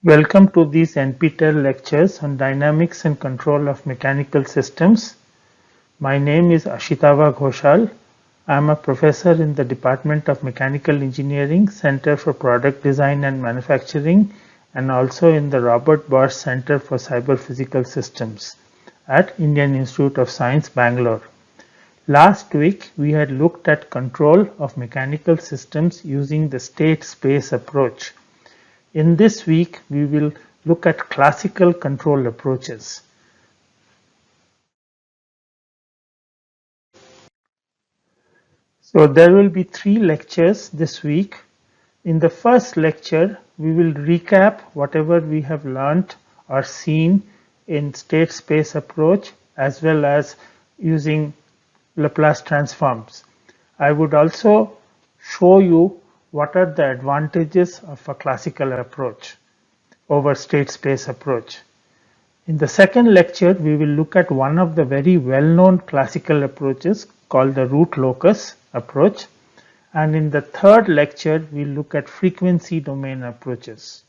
Welcome to these NPTEL lectures on dynamics and control of mechanical systems. My name is Ashitava Ghoshal. I am a professor in the Department of Mechanical Engineering, Center for Product Design and Manufacturing, and also in the Robert Bosch Center for Cyber Physical Systems at Indian Institute of Science, Bangalore. Last week, we had looked at control of mechanical systems using the state space approach. In this week, we will look at classical control approaches. So there will be 3 lectures this week. In the first lecture, we will recap whatever we have learned or seen in state space approach as well as using Laplace transforms. I would also show you what are the advantages of a classical approach over state space approach. In the second lecture, we will look at one of the very well-known classical approaches called the root locus approach. And in the third lecture, we'll look at frequency domain approaches.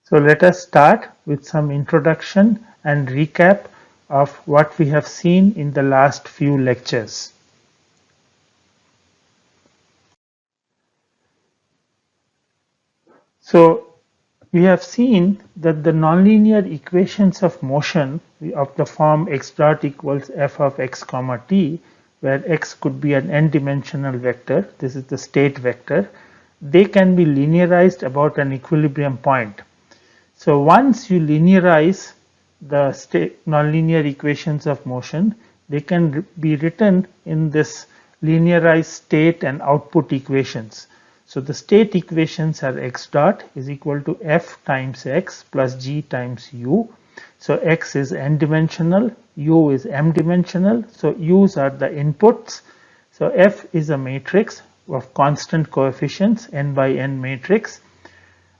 So let us start with some introduction and recap of what we have seen in the last few lectures. So we have seen that the nonlinear equations of motion of the form x dot equals f of x comma t, where x could be an n-dimensional vector, this is the state vector, they can be linearized about an equilibrium point. So once you linearize the nonlinear equations of motion, they can be written in this linearized state and output equations. So the state equations are x dot is equal to f times x plus g times u. So x is n-dimensional, u is m-dimensional, so u's are the inputs. So f is a matrix of constant coefficients, n by n matrix,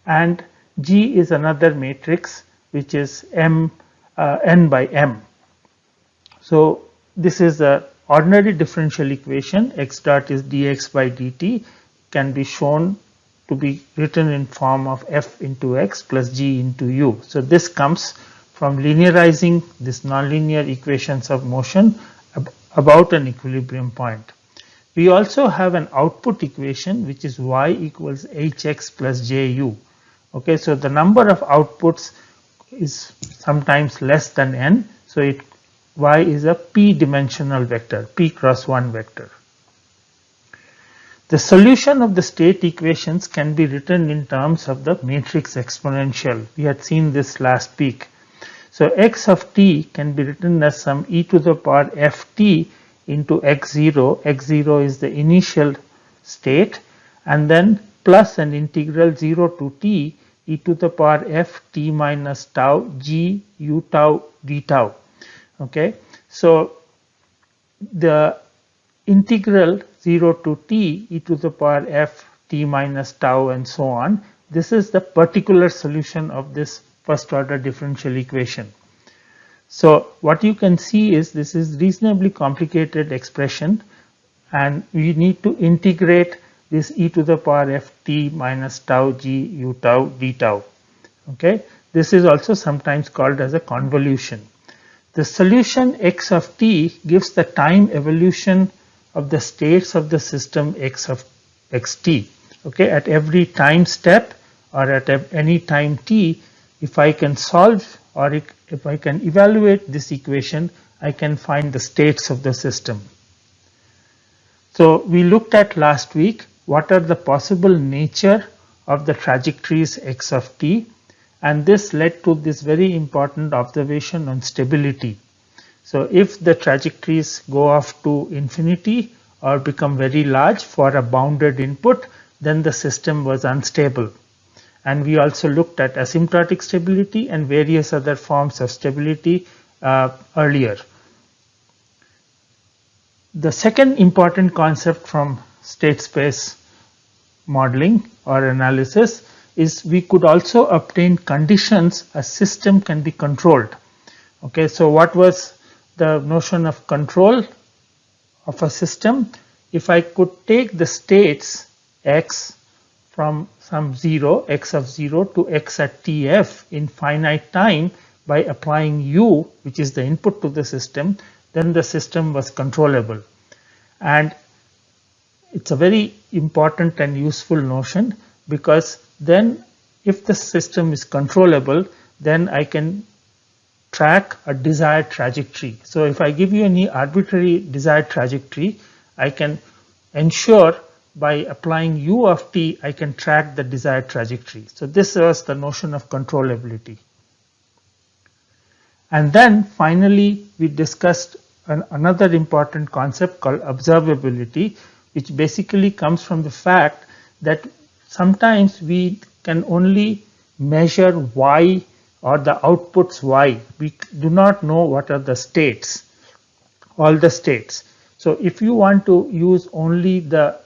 and g is another matrix which is n by m. So this is a ordinary differential equation, x dot is dx by dt, can be shown to be written in form of f into x plus g into u. So this comes from linearizing this nonlinear equations of motion about an equilibrium point. We also have an output equation which is y equals hx plus ju. Okay, so the number of outputs is sometimes less than n, so y is a p-dimensional vector, p cross 1 vector. The solution of the state equations can be written in terms of the matrix exponential. We had seen this last week. So x of t can be written as some e to the power ft into x0. x0 is the initial state, and then plus an integral 0 to t e to the power ft minus tau g u tau d tau. Okay, so the integral 0 to t e to the power f t minus tau and so on. This is the particular solution of this first order differential equation. So what you can see is this is reasonably complicated expression, and we need to integrate this e to the power f t minus tau g u tau d tau. Okay, this is also sometimes called as a convolution. The solution x of t gives the time evolution of the states of the system x of xt. Okay, at every time step or at any time t, if I can solve or if I can evaluate this equation, I can find the states of the system. So we looked at last week what are the possible nature of the trajectories x of t, and this led to this very important observation on stability. So if the trajectories go off to infinity or become very large for a bounded input, then the system was unstable. And we also looked at asymptotic stability and various other forms of stability earlier. The second important concept from state space modeling or analysis is we could also obtain conditions a system can be controlled. Okay, so what was the notion of control of a system? If I could take the states x from some 0, x of 0 to x at tf in finite time by applying u, which is the input to the system, then the system was controllable. And it's a very important and useful notion, because then if the system is controllable, then I can track a desired trajectory. So if I give you any arbitrary desired trajectory, I can ensure by applying u of t, I can track the desired trajectory. So this was the notion of controllability. And then finally, we discussed another important concept called observability, which basically comes from the fact that sometimes we can only measure y or the outputs y. We do not know what are the states, all the states. So if you want to use only the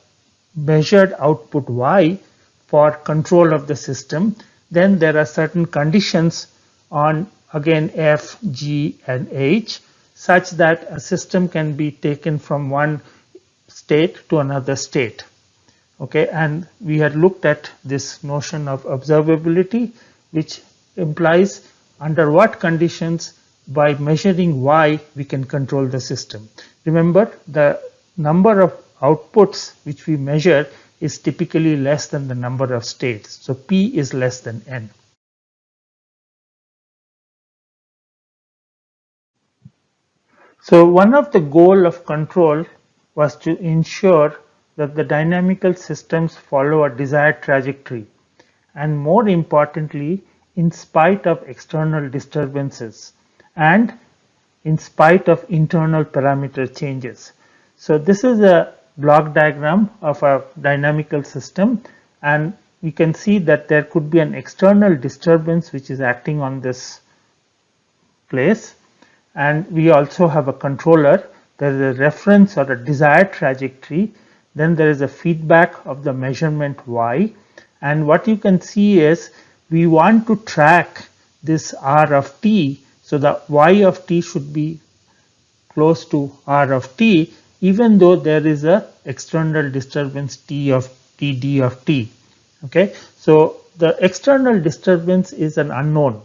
measured output y for control of the system, then there are certain conditions on again f, g and h, such that a system can be taken from one state to another state. Okay, and we had looked at this notion of observability, which implies under what conditions by measuring y we can control the system. Remember, the number of outputs which we measure is typically less than the number of states. So p is less than n. So one of the goals of control was to ensure that the dynamical systems follow a desired trajectory, and more importantly, in spite of external disturbances and in spite of internal parameter changes. So this is a block diagram of a dynamical system, and you can see that there could be an external disturbance which is acting on this place, and we also have a controller. There is a reference or a desired trajectory, then there is a feedback of the measurement y, and what you can see is we want to track this r of t, so the y of t should be close to r of t, even though there is a external disturbance td of t. Okay, so the external disturbance is an unknown.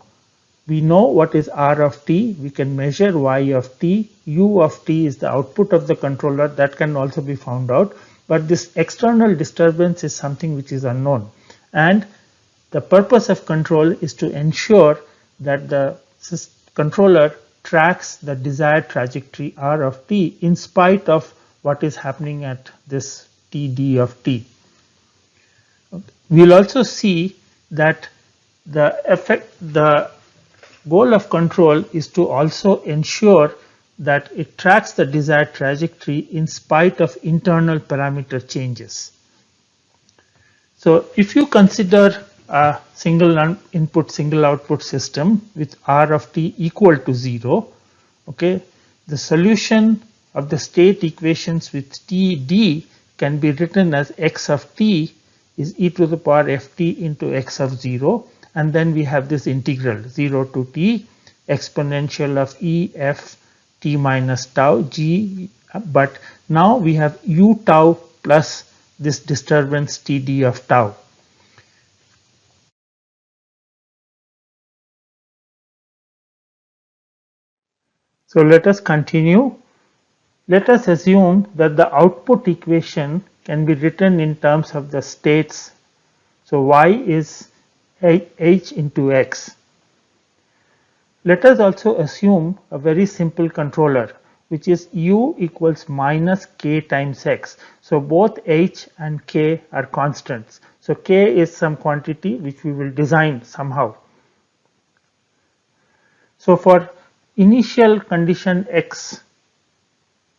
We know what is r of t, we can measure y of t, u of t is the output of the controller, that can also be found out, but this external disturbance is something which is unknown. And the purpose of control is to ensure that the controller tracks the desired trajectory r of t in spite of what is happening at this td of t. We will also see that the goal of control is to also ensure that it tracks the desired trajectory in spite of internal parameter changes. So if you consider a single input, single output system with r of t equal to 0, okay, the solution of the state equations with td can be written as x of t is e to the power ft into x of 0, and then we have this integral 0 to t exponential of e f t minus tau g, but now we have u tau plus this disturbance td of tau. So let us continue. Let us assume that the output equation can be written in terms of the states. So y is h into x. Let us also assume a very simple controller, which is u equals minus k times x. So both h and k are constants. So k is some quantity which we will design somehow. So for initial condition x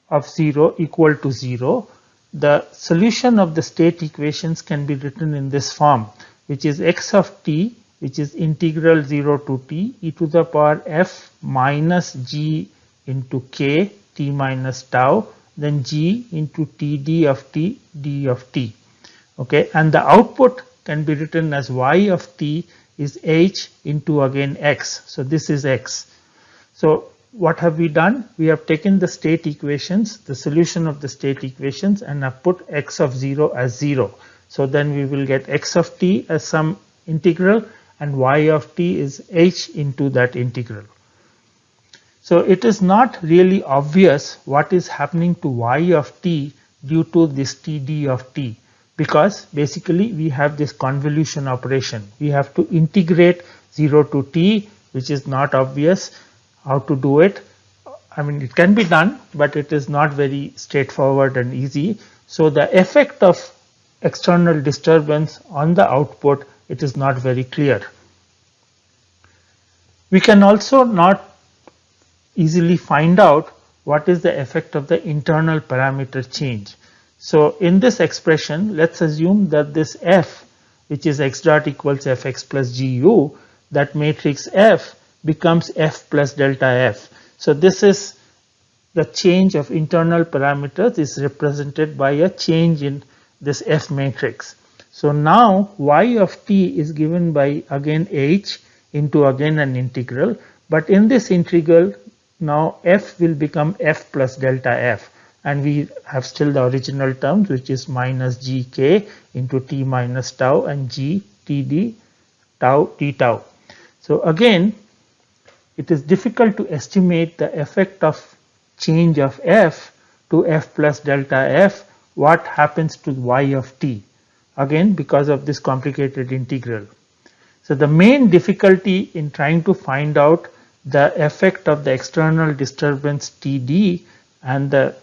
of 0 equal to 0, the solution of the state equations can be written in this form, which is x of t, which is integral 0 to t e to the power f minus g into k t minus tau, then g into td of t d of t. Okay, and the output can be written as y of t is h into again x. So this is x. So what have we done? We have taken the state equations, the solution of the state equations, and have put x of 0 as 0. So then we will get x of t as some integral and y of t is h into that integral. So it is not really obvious what is happening to y of t due to this Td of t, because basically we have this convolution operation. We have to integrate 0 to t, which is not obvious how to do it. I mean, it can be done, but it is not very straightforward and easy. So the effect of external disturbance on the output, it is not very clear. We can also not easily find out what is the effect of the internal parameter change. So in this expression, let's assume that this f, which is x dot equals fx plus gu, that matrix f becomes f plus delta f. So this is the change of internal parameters is represented by a change in this f matrix. So now y of t is given by again h into again an integral, but in this integral now f will become f plus delta f, and we have still the original terms, which is minus gk into t minus tau and g td tau t tau. So again, it is difficult to estimate the effect of change of f to f plus delta f, what happens to y of t, again because of this complicated integral. So the main difficulty in trying to find out the effect of the external disturbance Td and the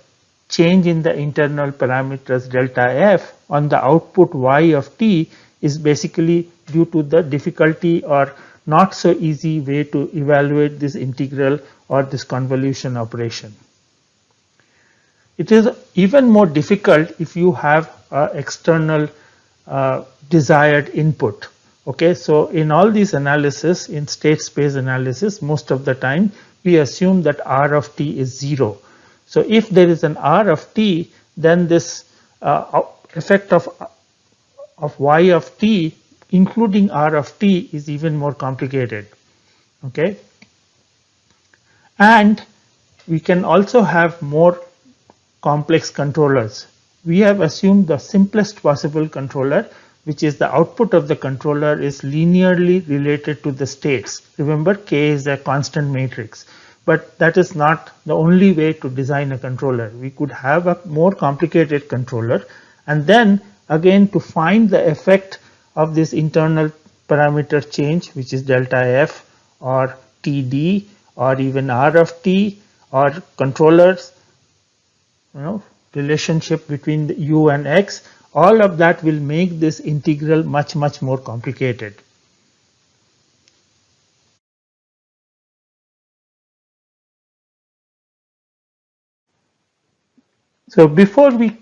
change in the internal parameters delta f on the output y of t is basically due to the difficulty or not so easy way to evaluate this integral or this convolution operation. It is even more difficult if you have external desired input. Okay, so in all these analysis, in state space analysis, most of the time we assume that r of t is 0. So if there is an r of t, then this effect of y of t including r of t is even more complicated. Okay, and we can also have more complex controllers. We have assumed the simplest possible controller, which is the output of the controller is linearly related to the states. Remember, k is a constant matrix, but that is not the only way to design a controller. We could have a more complicated controller, and then again to find the effect of this internal parameter change, which is delta f or td or even r of t or controllers, relationship between the u and x, all of that will make this integral much more complicated. So before we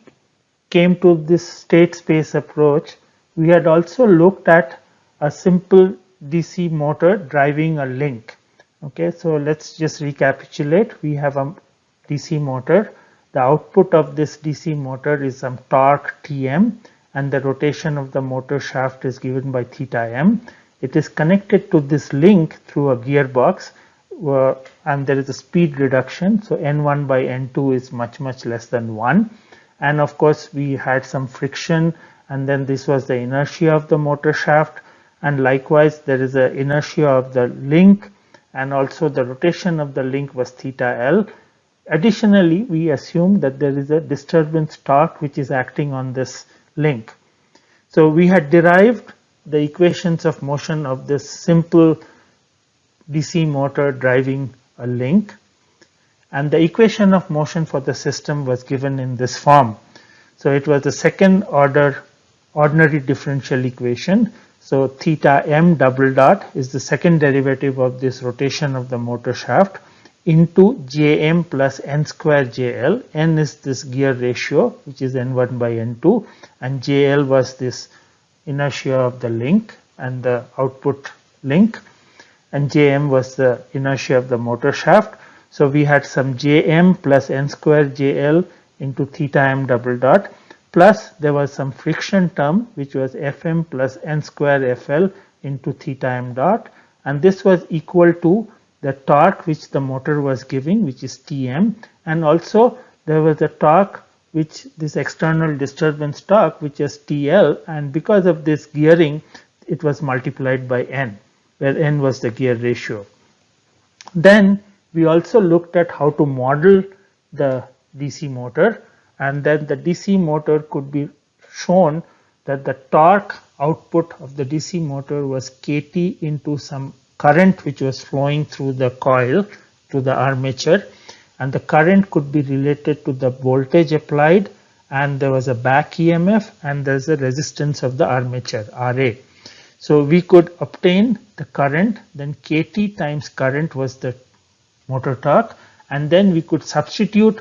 came to this state space approach, we had also looked at a simple DC motor driving a link. Okay, so let's just recapitulate. We have a DC motor. The output of this DC motor is some torque Tm, and the rotation of the motor shaft is given by theta m. It is connected to this link through a gearbox, and there is a speed reduction. So N1 by N2 is much less than 1. And of course, we had some friction, and then this was the inertia of the motor shaft. And likewise, there is an inertia of the link, and also the rotation of the link was theta L. Additionally, we assume that there is a disturbance torque which is acting on this link. So we had derived the equations of motion of this simple DC motor driving a link, and the equation of motion for the system was given in this form. So it was the second order ordinary differential equation. So theta m double dot is the second derivative of this rotation of the motor shaft into Jm plus n square Jl. N is this gear ratio, which is N1 by N2, and Jl was this inertia of the link and the output link, and Jm was the inertia of the motor shaft. So we had some Jm plus n square Jl into theta m double dot, plus there was some friction term which was Fm plus n square Fl into theta m dot, and this was equal to the torque which the motor was giving, which is Tm, and also there was a torque which this external disturbance torque, which is TL, and because of this gearing, it was multiplied by N, where N was the gear ratio. Then we also looked at how to model the DC motor, and then the DC motor could be shown that the torque output of the DC motor was kT into some current which was flowing through the coil to the armature, and the current could be related to the voltage applied, and there was a back EMF, and there's a resistance of the armature, RA. So we could obtain the current, then kT times current was the motor torque, and then we could substitute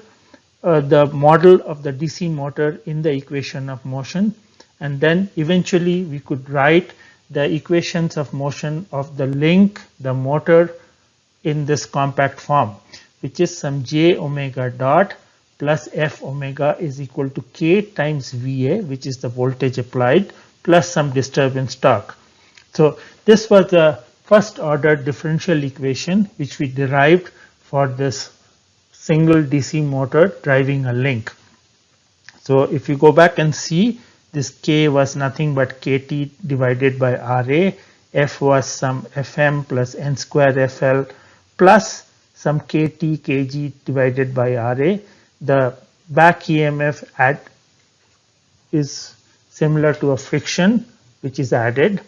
the model of the DC motor in the equation of motion, and then eventually we could write the equations of motion of the link, the motor, in this compact form, which is some j omega dot plus f omega is equal to k times VA, which is the voltage applied, plus some disturbance torque. So this was the first order differential equation which we derived for this single DC motor driving a link. So if you go back and see, this K was nothing but KT divided by RA, F was some FM plus N square FL plus some KT kg divided by RA. The back EMF is similar to a friction which is added,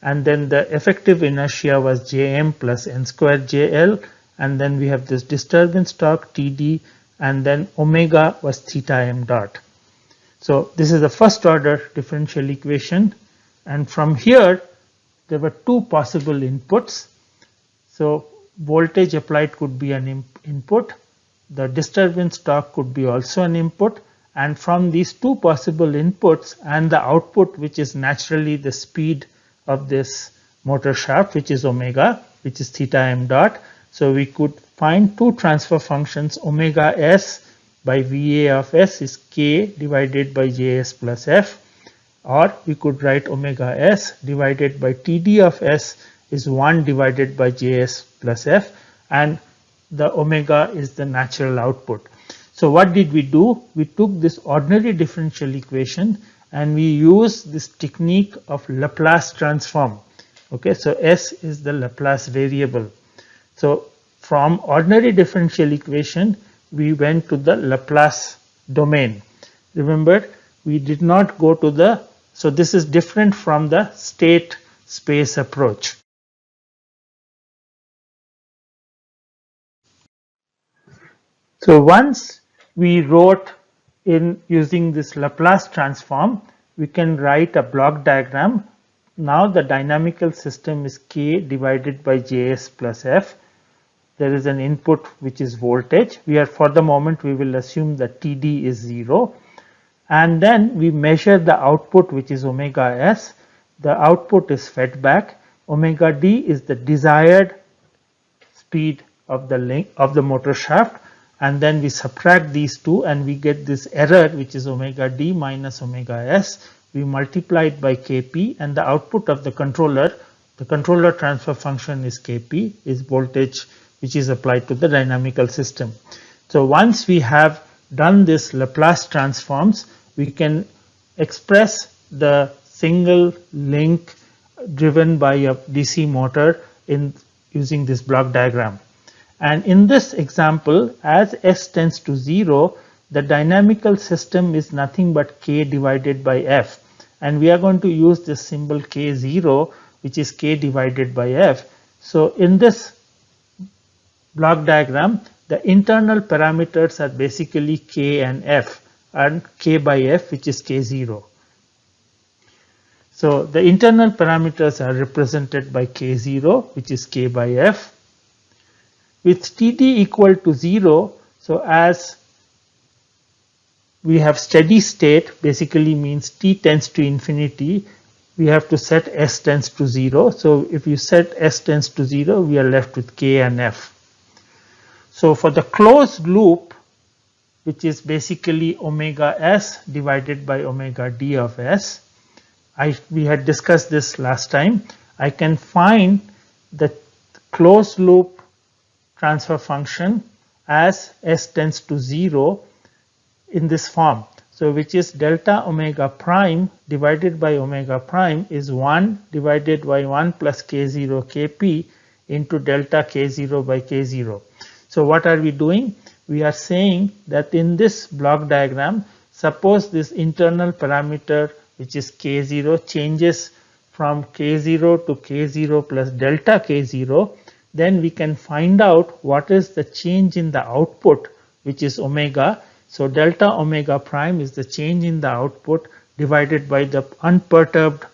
and then the effective inertia was Jm plus N square JL, and then we have this disturbance torque TD, and then omega was theta m dot. So this is the first order differential equation, and from here there were two possible inputs. So voltage applied could be an input, the disturbance torque could be also an input, and from these two possible inputs and the output, which is naturally the speed of this motor shaft, which is omega, which is theta m dot. So we could find two transfer functions, omega s by VA of s is k divided by Js plus f, or we could write omega s divided by Td of s is 1 divided by Js plus f, and the omega is the natural output. So what did we do? We took this ordinary differential equation and we used this technique of Laplace transform. Okay, so s is the Laplace variable. So from ordinary differential equation, we went to the Laplace domain. Remember, we did not go to the, so this is different from the state space approach. So once we wrote in using this Laplace transform, we can write a block diagram. Now the dynamical system is k divided by Js plus f. There is an input which is voltage. We are, for the moment, we will assume that Td is 0. And then we measure the output, which is omega s. The output is fed back. Omega d is the desired speed of the link of the motor shaft. And then we subtract these two and we get this error, which is omega d minus omega s. We multiply it by Kp, and the output of the controller transfer function is Kp, is voltage which is applied to the dynamical system. So once we have done this Laplace transforms, we can express the single link driven by a DC motor in using this block diagram. And in this example, as s tends to 0, the dynamical system is nothing but k divided by f. And we are going to use this symbol k0, which is k divided by f. So in this block diagram, the internal parameters are basically k and f, and k by f, which is k0. So the internal parameters are represented by k0, which is k by f. With Td equal to 0, so as we have steady state, basically means t tends to infinity, we have to set s tends to 0. So if you set s tends to 0, we are left with k and f. So for the closed loop, which is basically omega s divided by omega d of s, we had discussed this last time. I can find the closed loop transfer function as s tends to 0 in this form. So which is delta omega prime divided by omega prime is 1 divided by 1 plus k0 kp into delta k0 by k0. So what are we doing? We are saying that in this block diagram, suppose this internal parameter which is k0 changes from k0 to k0 plus delta k0, then we can find out what is the change in the output, which is omega. So delta omega prime is the change in the output divided by the unperturbed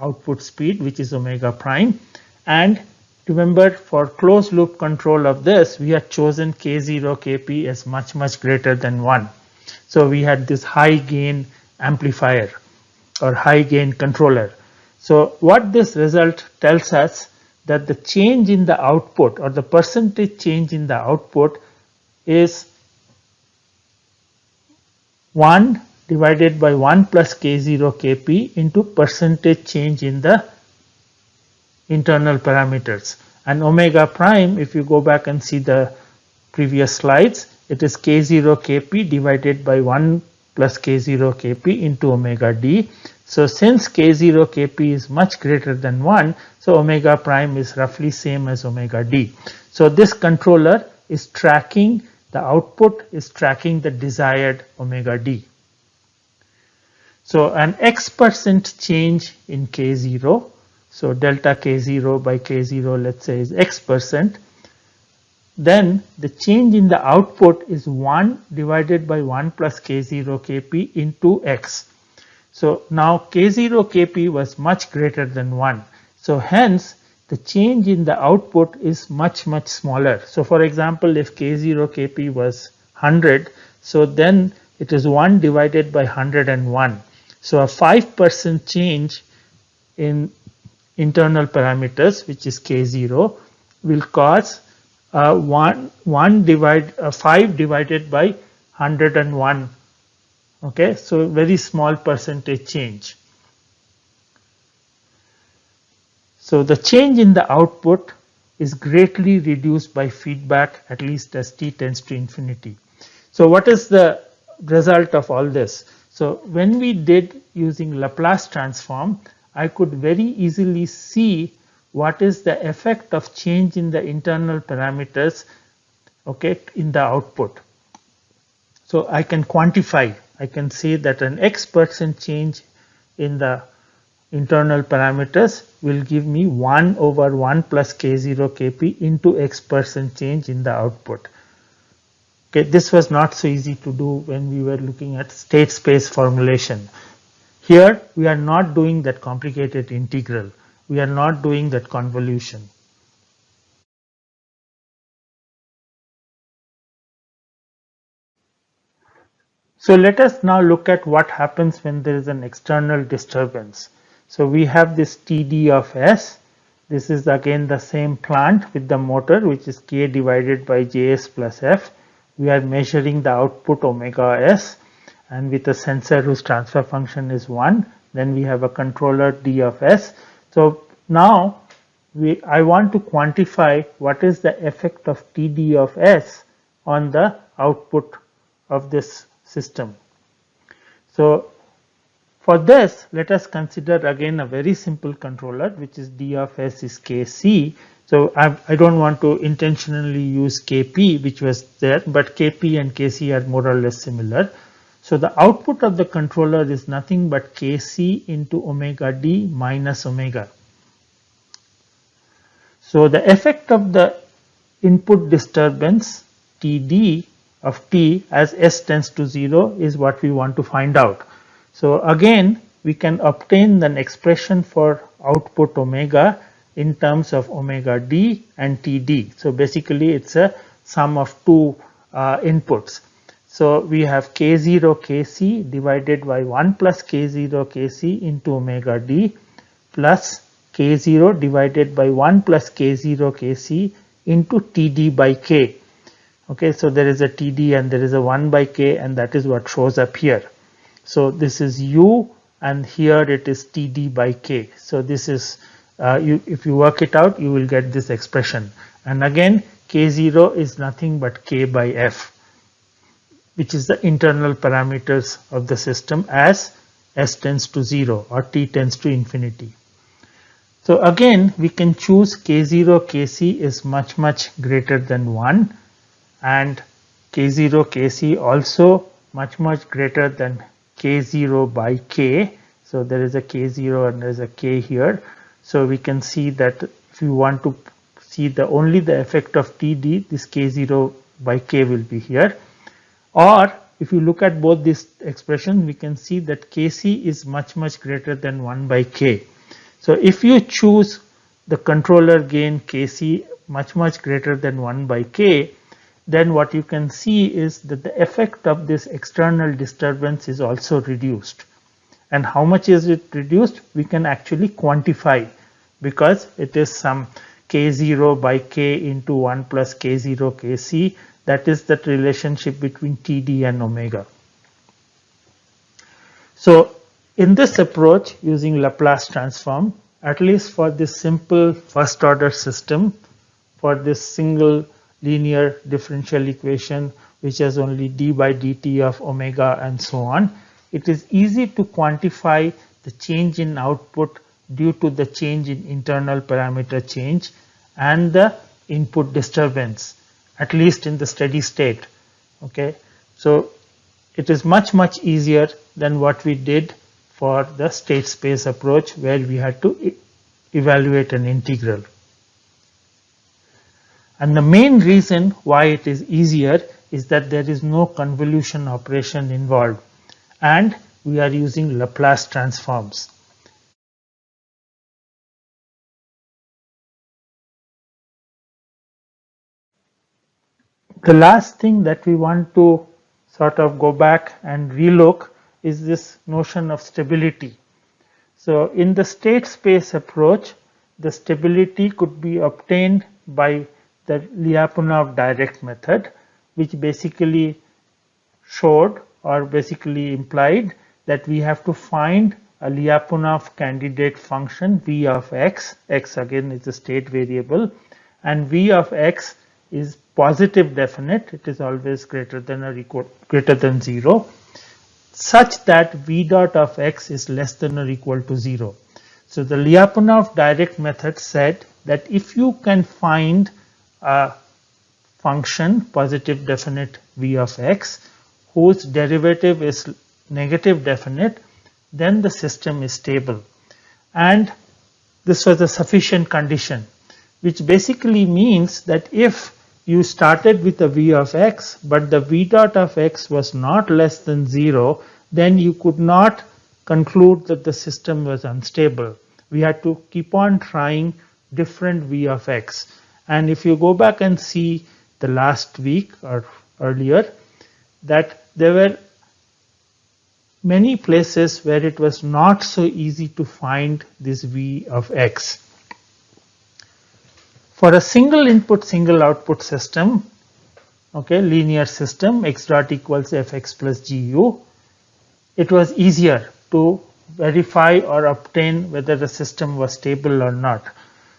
output speed, which is omega prime. And remember, for closed loop control of this, we had chosen k0 kp as much greater than 1. So we had this high gain amplifier or high gain controller. So what this result tells us that the change in the output or the percentage change in the output is 1 divided by 1 plus k0 kp into percentage change in the internal parameters. And omega prime, if you go back and see the previous slides, it is k0 kp divided by 1 plus k0 kp into omega d. So since k0 kp is much greater than 1, so omega prime is roughly same as omega d. So this controller is tracking the output, is tracking the desired omega d. So an x% change in k0, so delta k0 by k0, let's say, is x%. Then the change in the output is 1 divided by 1 plus k0 kp into x. So now k0 kp was much greater than 1. So hence the change in the output is much smaller. So for example, if k0 kp was 100, so then it is 1 divided by 101. So a 5% change in internal parameters, which is k0, will cause 5 divided by 101. Okay, so very small percentage change. So the change in the output is greatly reduced by feedback, at least as t tends to infinity. So what is the result of all this? So when we did using Laplace transform, I could very easily see what is the effect of change in the internal parameters, okay, in the output. So I can quantify, I can say that an x% change in the internal parameters will give me 1 over 1 plus k0 kp into x% change in the output. Okay, this was not so easy to do when we were looking at state space formulation. Here we are not doing that complicated integral. We are not doing that convolution. So let us now look at what happens when there is an external disturbance. So we have this TD of S. This is again the same plant with the motor, which is K divided by Js plus F. We are measuring the output omega S, and with a sensor whose transfer function is 1. Then we have a controller D of S. So now I want to quantify what is the effect of TD of S on the output of this system. So for this, let us consider again a very simple controller, which is D of S is Kc. So I don't want to intentionally use Kp, which was there, but Kp and Kc are more or less similar. So the output of the controller is nothing but Kc into omega d minus omega. So the effect of the input disturbance Td of t as S tends to 0 is what we want to find out. So again, we can obtain an expression for output omega in terms of omega d and Td. So basically it's a sum of two inputs. So we have k0 kc divided by 1 plus k0 kc into omega d plus k0 divided by 1 plus k0 kc into Td by k. Okay, so there is a Td and there is a 1 by k, and that is what shows up here. So this is u, and here it is Td by k. So this is if you work it out, you will get this expression. And again, k0 is nothing but k by f. which is the internal parameters of the system as s tends to 0 or t tends to infinity. So again, we can choose k0 kc is much greater than 1, and k0 kc also much greater than k0 by k. So there is a k0 and there is a k here. So we can see that if you want to see only the effect of Td, this k0 by k will be here. Or if you look at both these expressions, we can see that kc is much greater than 1 by k. So if you choose the controller gain kc much greater than 1 by k, then what you can see is that the effect of this external disturbance is also reduced. And how much is it reduced? We can actually quantify, because it is some k0 by k into 1 plus k0 kc. That is that relationship between Td and omega. So in this approach, using Laplace transform, at least for this simple first order system, for this single linear differential equation which has only d by dt of omega and so on, it is easy to quantify the change in output due to the change in internal parameter change and the input disturbance, at least in the steady state. Okay, so it is much easier than what we did for the state space approach, where we had to evaluate an integral. And the main reason why it is easier is that there is no convolution operation involved, and we are using Laplace transforms. The last thing that we want to sort of go back and relook is this notion of stability. So in the state space approach, the stability could be obtained by the Lyapunov direct method, which basically showed or basically implied that we have to find a Lyapunov candidate function v of x. X again is a state variable, and v of x is positive definite. It is always greater than or equal greater than 0, such that v dot of x is less than or equal to 0. So the Lyapunov direct method said that if you can find a function positive definite v of x whose derivative is negative definite, then the system is stable. And this was a sufficient condition, which basically means that if you started with a v of x, but the v dot of x was not less than 0, then you could not conclude that the system was unstable. We had to keep on trying different v of x. And if you go back and see the last week or earlier, that there were many places where it was not so easy to find this v of x. For a single input, single output system, okay, linear system, x dot equals fx plus gu, it was easier to verify or obtain whether the system was stable or not.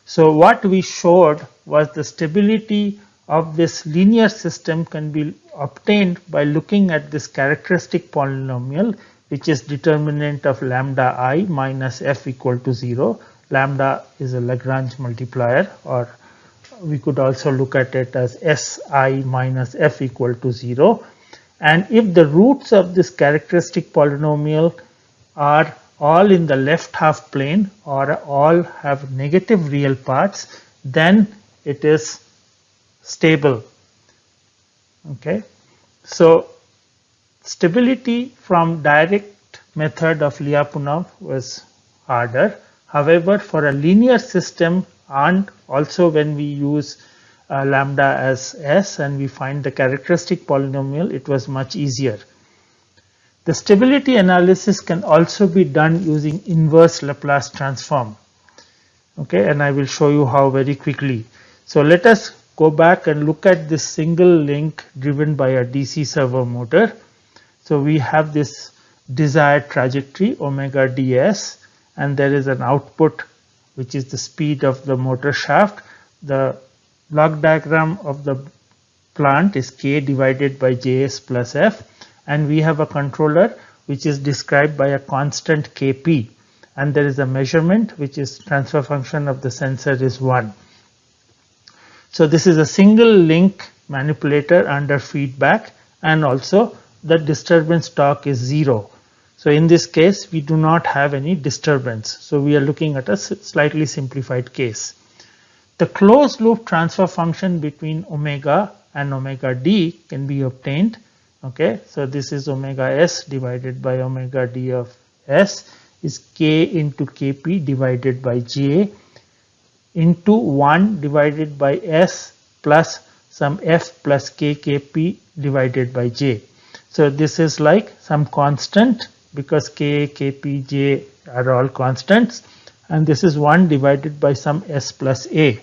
So what we showed was the stability of this linear system can be obtained by looking at this characteristic polynomial, which is determinant of lambda I minus f equal to 0. Lambda is a Lagrange multiplier, or we could also look at it as Si minus f equal to 0. And if the roots of this characteristic polynomial are all in the left half plane or all have negative real parts, then it is stable. Okay, so stability from direct method of Lyapunov was harder. However, for a linear system, and also when we use lambda as s and we find the characteristic polynomial, it was much easier. The stability analysis can also be done using inverse Laplace transform. Okay, and I will show you how very quickly. So let us go back and look at this single link driven by a DC servo motor. So we have this desired trajectory omega ds, and there is an output which is the speed of the motor shaft. The block diagram of the plant is k divided by Js plus f, and we have a controller which is described by a constant kp, and there is a measurement which is transfer function of the sensor is 1. So this is a single link manipulator under feedback, and also the disturbance torque is 0. So in this case we do not have any disturbance. So we are looking at a slightly simplified case. The closed loop transfer function between omega and omega d can be obtained. Okay, so this is omega s divided by omega d of s is k into kp divided by j into 1 divided by s plus some f plus k kp divided by j. So this is like some constant, because k, kp, j are all constants, and this is 1 divided by some s plus a.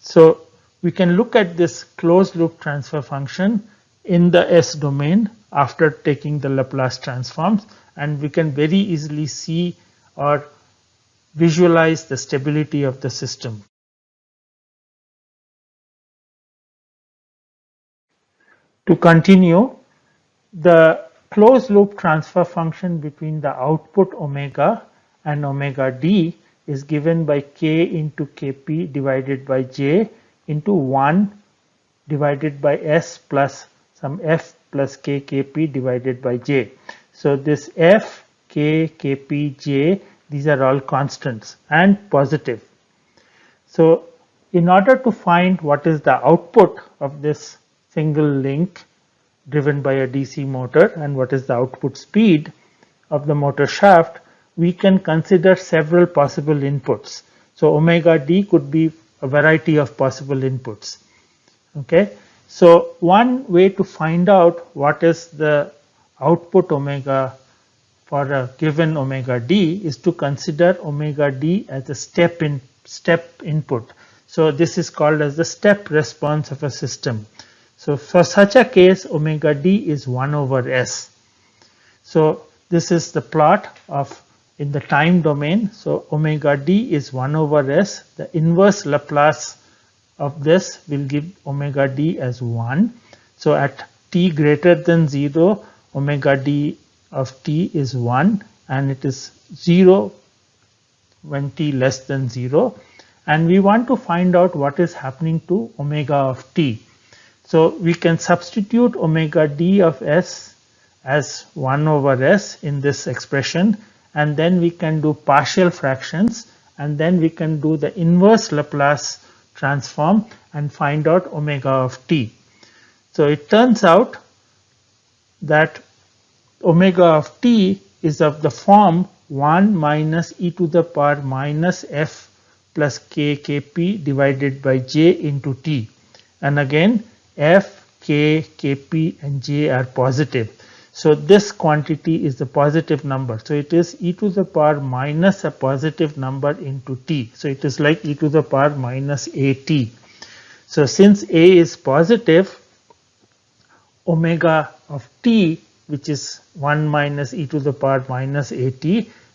So we can look at this closed loop transfer function in the S domain after taking the Laplace transforms, and we can very easily see or visualize the stability of the system. To continue, the closed loop transfer function between the output omega and omega d is given by k into kp divided by j into 1 divided by s plus some f plus k kp divided by j. So this f, k, kp, j, these are all constants and positive. So in order to find what is the output of this single link driven by a DC motor and what is the output speed of the motor shaft, we can consider several possible inputs. So omega d could be a variety of possible inputs. Okay, so one way to find out what is the output omega for a given omega d is to consider omega d as a step input. So this is called as the step response of a system. So for such a case, omega d is 1 over s. So this is the plot of in the time domain. So omega d is 1 over s. The inverse Laplace of this will give omega d as 1. So at t greater than 0, omega d of t is 1, and it is 0 when t less than 0. And we want to find out what is happening to omega of t. So we can substitute omega d of s as 1 over s in this expression, and then we can do partial fractions, and then we can do the inverse Laplace transform and find out omega of t. So it turns out that omega of t is of the form 1 minus e to the power minus f plus k kp divided by j into t. And again f, k, kp and j are positive. So this quantity is the positive number. So it is e to the power minus a positive number into t. So it is like e to the power minus at. So since a is positive, omega of t, which is 1 minus e to the power minus at,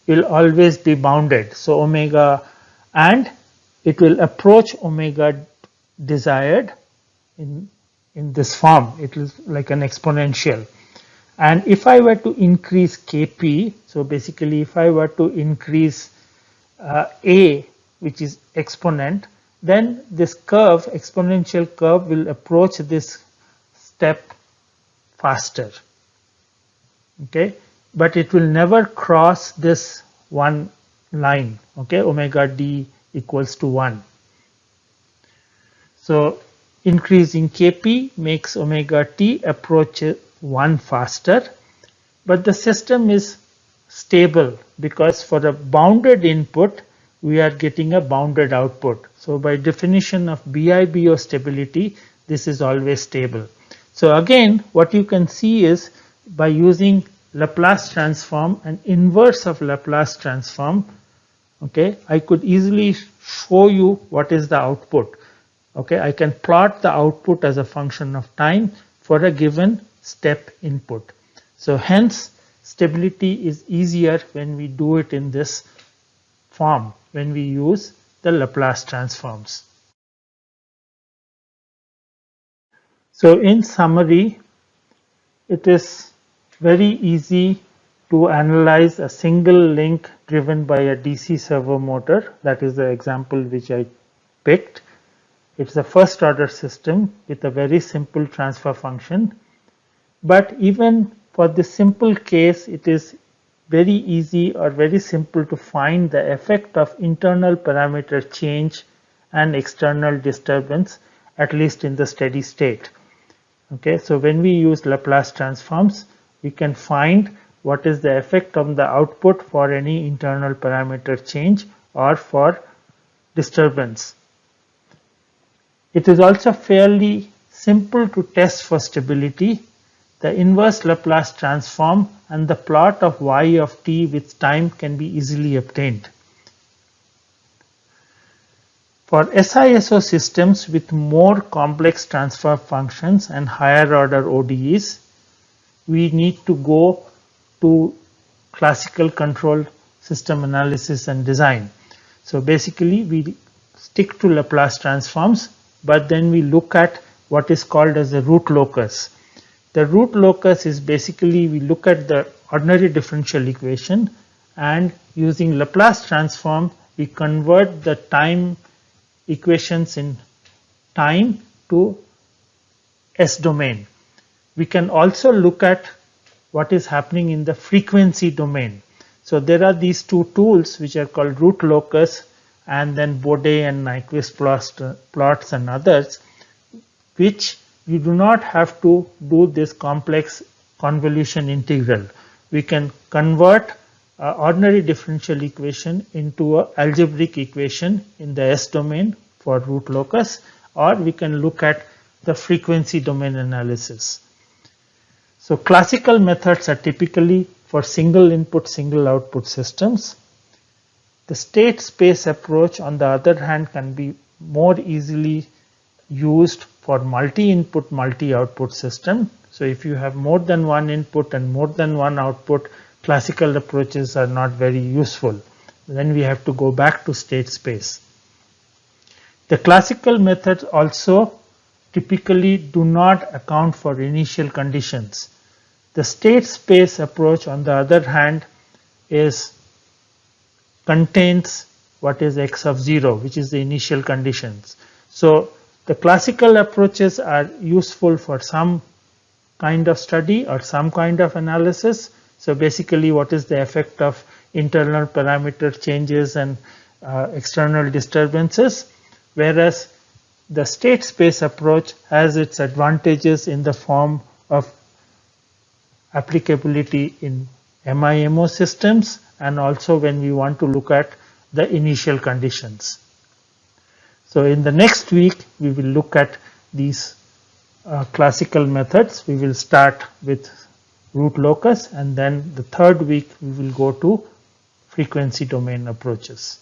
will always be bounded. So omega, and it will approach omega desired in this form. It is like an exponential. And if I were to increase kp, so basically if I were to increase a, which is exponent, then this curve, exponential curve, will approach this step faster. Okay, but it will never cross this one line. Okay, omega d equals to 1. So increasing kp makes omega t approach 1 faster, but the system is stable because for a bounded input we are getting a bounded output. So by definition of BIBO stability, this is always stable. So again, what you can see is by using Laplace transform and inverse of Laplace transform, okay, I could easily show you what is the output. Okay, I can plot the output as a function of time for a given step input. So hence stability is easier when we do it in this form, when we use the Laplace transforms. So in summary, it is very easy to analyze a single link driven by a DC servo motor. That is the example which I picked. It's a first order system with a very simple transfer function. But even for this simple case, it is very easy or very simple to find the effect of internal parameter change and external disturbance, at least in the steady state. Okay, so when we use Laplace transforms, we can find what is the effect on the output for any internal parameter change or for disturbance. It is also fairly simple to test for stability. The inverse Laplace transform and the plot of y of t with time can be easily obtained. For SISO systems with more complex transfer functions and higher order ODEs, we need to go to classical control system analysis and design. So basically we stick to Laplace transforms, but then we look at what is called as the root locus. The root locus is basically we look at the ordinary differential equation, and using Laplace transform we convert the time equations in time to S domain. We can also look at what is happening in the frequency domain. So there are these two tools which are called root locus and then Bode and Nyquist plots and others, which you do not have to do this complex convolution integral. We can convert ordinary differential equation into an algebraic equation in the S domain for root locus, or we can look at the frequency domain analysis. So classical methods are typically for single input, single output systems. The state space approach, on the other hand, can be more easily used for multi-input, multi-output system. So if you have more than one input and more than one output, classical approaches are not very useful. Then we have to go back to state space. The classical methods also typically do not account for initial conditions. The state space approach, on the other hand, contains what is x of 0, which is the initial conditions. So the classical approaches are useful for some kind of study or some kind of analysis. So basically, what is the effect of internal parameter changes and external disturbances, whereas the state space approach has its advantages in the form of applicability in MIMO systems and also when we want to look at the initial conditions. So in the next week, we will look at these classical methods. We will start with root locus, and then the third week we will go to frequency domain approaches.